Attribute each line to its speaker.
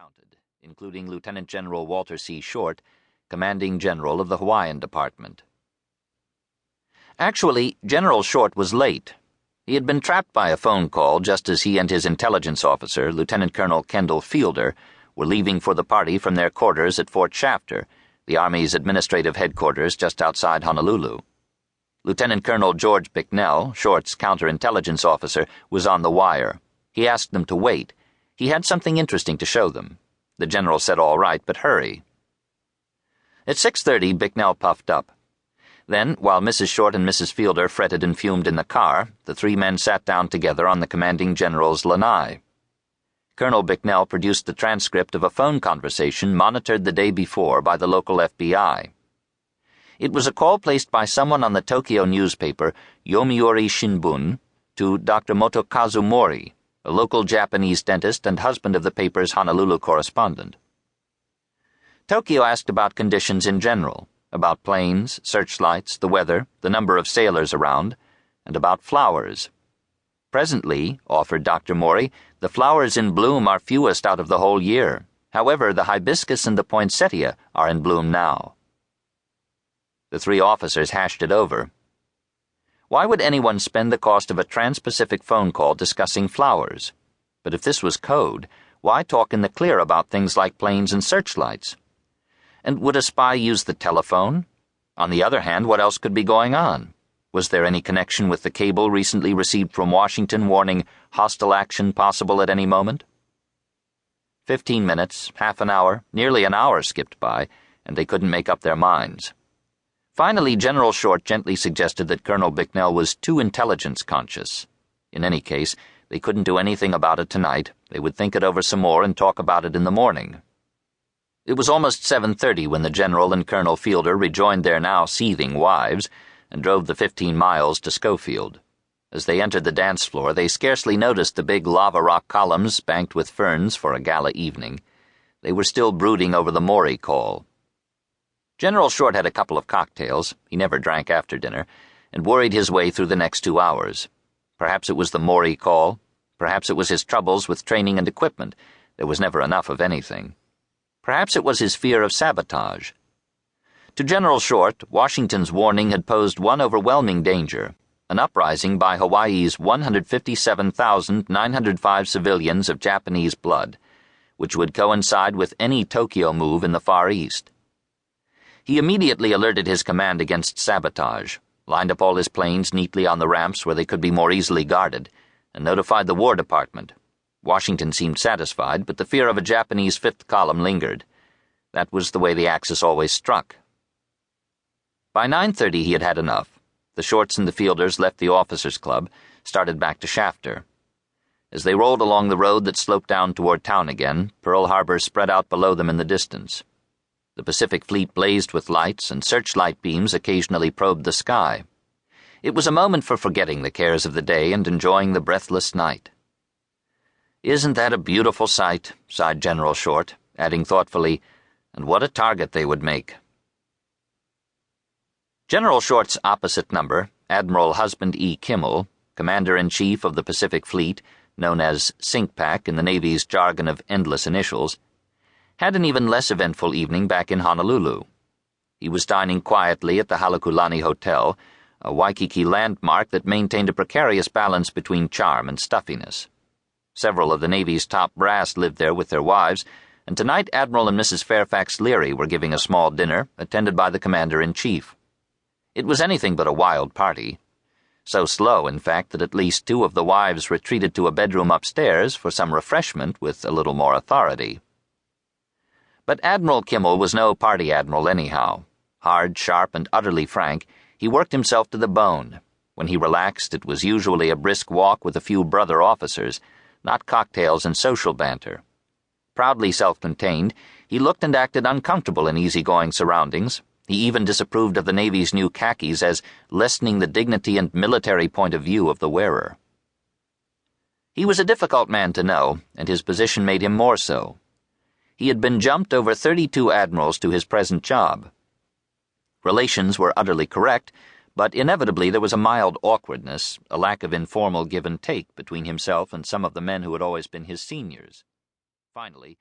Speaker 1: counted, including Lieutenant General Walter C. Short, Commanding General of the Hawaiian Department. Actually, General Short was late. He had been trapped by a phone call just as he and his intelligence officer, Lieutenant Colonel Kendall Fielder, were leaving for the party from their quarters at Fort Shafter, the Army's administrative headquarters just outside Honolulu. Lieutenant Colonel George Bicknell, Short's counterintelligence officer, was on the wire. He asked them to wait. He had something interesting to show them. The general said all right, but hurry. At 6:30, Bicknell puffed up. Then, while Mrs. Short and Mrs. Fielder fretted and fumed in the car, the three men sat down together on the commanding general's lanai. Colonel Bicknell produced the transcript of a phone conversation monitored the day before by the local FBI. It was a call placed by someone on the Tokyo newspaper Yomiuri Shimbun to Dr. Motokazu Mori, a local Japanese dentist and husband of the paper's Honolulu correspondent. Tokyo asked about conditions in general, about planes, searchlights, the weather, the number of sailors around, and about flowers. Presently, offered Dr. Mori, the flowers in bloom are fewest out of the whole year. However, the hibiscus and the poinsettia are in bloom now. The three officers hashed it over. Why would anyone spend the cost of a trans-Pacific phone call discussing flowers? But if this was code, why talk in the clear about things like planes and searchlights? And would a spy use the telephone? On the other hand, what else could be going on? Was there any connection with the cable recently received from Washington warning hostile action possible at any moment? 15 minutes, half an hour, nearly an hour skipped by, and they couldn't make up their minds. Finally, General Short gently suggested that Colonel Bicknell was too intelligence-conscious. In any case, they couldn't do anything about it tonight. They would think it over some more and talk about it in the morning. It was almost 7:30 when the General and Colonel Fielder rejoined their now seething wives and drove the 15 miles to Schofield. As they entered the dance floor, they scarcely noticed the big lava rock columns banked with ferns for a gala evening. They were still brooding over the Mori call. General Short had a couple of cocktails, he never drank after dinner, and worried his way through the next 2 hours. Perhaps it was the Mori call, perhaps it was his troubles with training and equipment. There was never enough of anything. Perhaps it was his fear of sabotage. To General Short, Washington's warning had posed one overwhelming danger, an uprising by Hawaii's 157,905 civilians of Japanese blood, which would coincide with any Tokyo move in the Far East. He immediately alerted his command against sabotage, lined up all his planes neatly on the ramps where they could be more easily guarded, and notified the War Department. Washington seemed satisfied, but the fear of a Japanese fifth column lingered. That was the way the Axis always struck. By 9:30 he had had enough. The Shorts and the Fielders left the officers' club, started back to Shafter. As they rolled along the road that sloped down toward town again, Pearl Harbor spread out below them in the distance. The Pacific Fleet blazed with lights, and searchlight beams occasionally probed the sky. It was a moment for forgetting the cares of the day and enjoying the breathless night. "Isn't that a beautiful sight?" sighed General Short, adding thoughtfully, "and what a target they would make." General Short's opposite number, Admiral Husband E. Kimmel, Commander-in-Chief of the Pacific Fleet, known as SINCPAC in the Navy's jargon of endless initials, had an even less eventful evening back in Honolulu. He was dining quietly at the Halekulani Hotel, a Waikiki landmark that maintained a precarious balance between charm and stuffiness. Several of the Navy's top brass lived there with their wives, and tonight Admiral and Mrs. Fairfax Leary were giving a small dinner, attended by the Commander-in-Chief. It was anything but a wild party. So slow, in fact, that at least 2 of the wives retreated to a bedroom upstairs for some refreshment with a little more authority. But Admiral Kimmel was no party admiral anyhow. Hard, sharp, and utterly frank, he worked himself to the bone. When he relaxed, it was usually a brisk walk with a few brother officers, not cocktails and social banter. Proudly self-contained, he looked and acted uncomfortable in easygoing surroundings. He even disapproved of the Navy's new khakis as lessening the dignity and military point of view of the wearer. He was a difficult man to know, and his position made him more so. He had been jumped over 32 admirals to his present job. Relations were utterly correct, but inevitably there was a mild awkwardness, a lack of informal give and take between himself and some of the men who had always been his seniors. Finally,